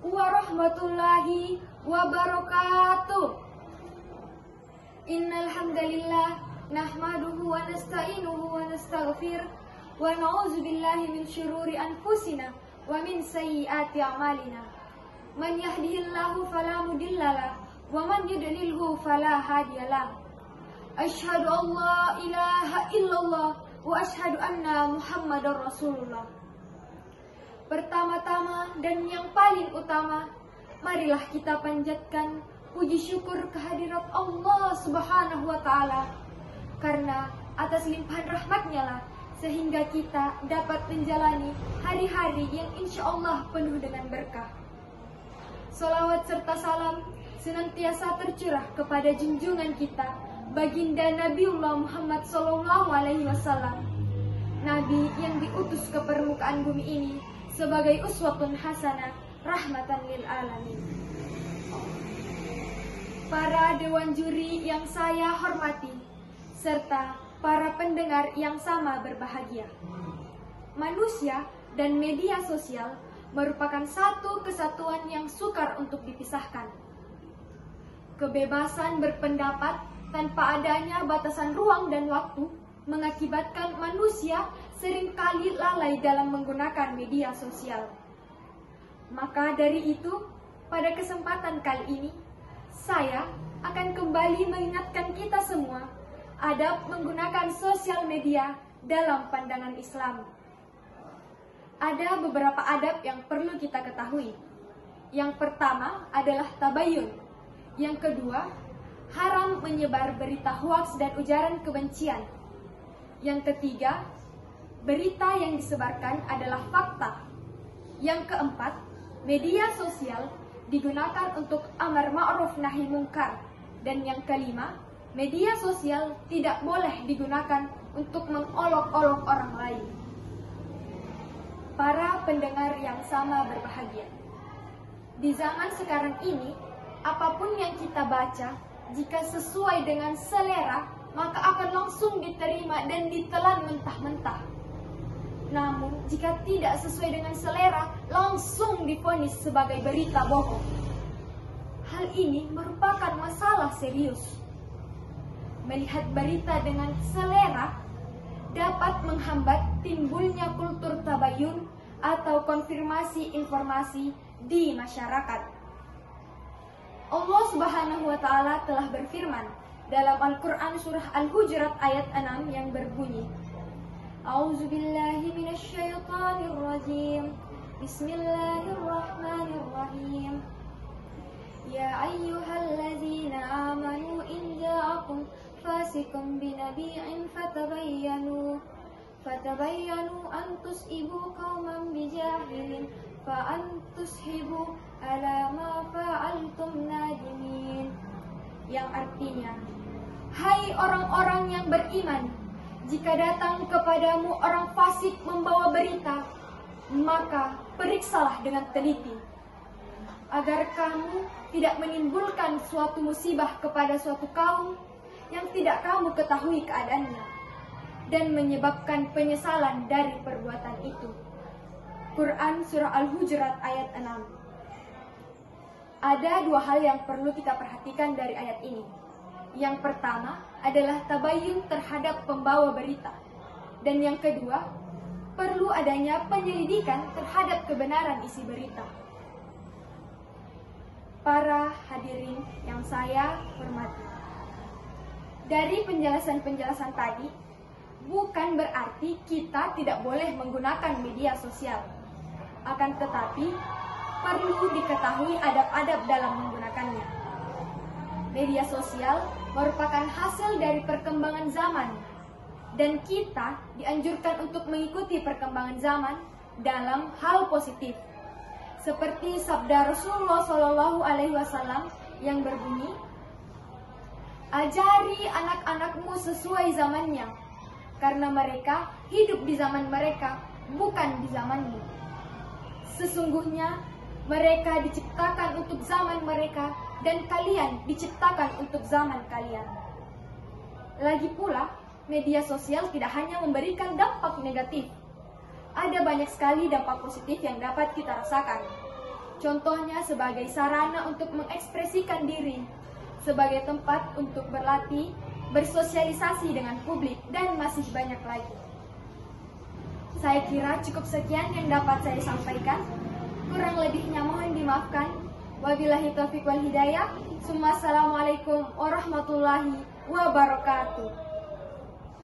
warahmatullahi wabarakatuh. Innal hamdalillah nahmaduhu wa nasta'inuhu wa nastaghfir wa na'udzu billahi min syururi anfusina wa min sayyiati a'malina. Man yahdihillahu fala mudhillalah wa man yudlilhu fala hadiyalah. Asyhadu an la ilaha illallah wa asyhadu anna Muhammadar Rasulullah. Pertama-tama dan yang paling utama, marilah kita panjatkan puji syukur kehadirat Allah Subhanahu wa Ta'ala, karena atas limpahan rahmatnya lah sehingga kita dapat menjalani hari-hari yang insya Allah penuh dengan berkah. Salawat serta salam senantiasa tercurah kepada junjungan kita, baginda Nabiullah Muhammad SAW, Nabi yang diutus ke permukaan bumi ini sebagai uswatun hasanah, rahmatan lil alamin. Para dewan juri yang saya hormati, serta para pendengar yang sama berbahagia. Manusia dan media sosial merupakan satu kesatuan yang sukar untuk dipisahkan. Kebebasan berpendapat tanpa adanya batasan ruang dan waktu mengakibatkan manusia seringkali lalai dalam menggunakan media sosial. Maka dari itu, pada kesempatan kali ini, saya akan kembali mengingatkan kita semua adab menggunakan sosial media dalam pandangan Islam. Ada beberapa adab yang perlu kita ketahui. Yang pertama adalah tabayyun. Yang kedua, haram menyebar berita hoaks dan ujaran kebencian. Yang ketiga, berita yang disebarkan adalah fakta. Yang keempat, media sosial digunakan untuk amar ma'ruf nahi mungkar. Dan yang kelima, media sosial tidak boleh digunakan untuk mengolok-olok orang lain. Para pendengar yang sama berbahagia, di zaman sekarang ini, apapun yang kita baca, jika sesuai dengan selera, maka akan langsung diterima dan ditelan mentah-mentah. Namun, jika tidak sesuai dengan selera, langsung divonis sebagai berita bohong. Hal ini merupakan masalah serius. Melihat berita dengan selera dapat menghambat timbulnya kultur tabayun atau konfirmasi informasi di masyarakat. Allah Subhanahu wa Ta'ala telah berfirman dalam Al-Quran surah Al-Hujurat ayat 6 yang berbunyi, A'udzubillahi minasyaitonirrajim, Bismillahirrahmanirrahim. Ya ayyuhalladzina amanu in ja'akum fasikum binabi'in fatabayyanu an tus'ibu qauman bijahilin fa antushibu ala ma fa'altum nadimin. Yang artinya, hai orang-orang yang beriman, jika datang kepadamu orang fasik membawa berita, maka periksalah dengan teliti, agar kamu tidak menimbulkan suatu musibah kepada suatu kaum yang tidak kamu ketahui keadaannya, dan menyebabkan penyesalan dari perbuatan itu. Quran Surah Al-Hujurat ayat 6. Ada dua hal yang perlu kita perhatikan dari ayat ini. Yang pertama adalah tabayyun terhadap pembawa berita. Dan yang kedua, perlu adanya penyelidikan terhadap kebenaran isi berita. Para hadirin yang saya hormati, dari penjelasan-penjelasan tadi, bukan berarti kita tidak boleh menggunakan media sosial. Akan tetapi, perlu diketahui adab-adab dalam menggunakannya. Media sosial merupakan hasil dari perkembangan zaman, dan kita dianjurkan untuk mengikuti perkembangan zaman dalam hal positif. Seperti sabda Rasulullah SAW yang berbunyi, ajari anak-anakmu sesuai zamannya, karena mereka hidup di zaman mereka, bukan di zamanmu. Sesungguhnya mereka diciptakan untuk zaman mereka, dan kalian diciptakan untuk zaman kalian. Lagi pula, media sosial tidak hanya memberikan dampak negatif. Ada banyak sekali dampak positif yang dapat kita rasakan. Contohnya sebagai sarana untuk mengekspresikan diri, sebagai tempat untuk berlatih, bersosialisasi dengan publik, dan masih banyak lagi. Saya kira cukup sekian yang dapat saya sampaikan. Kurang lebihnya mohon dimaafkan. Wabillahi taufiq wal hidayah. Assalamualaikum warahmatullahi wabarakatuh.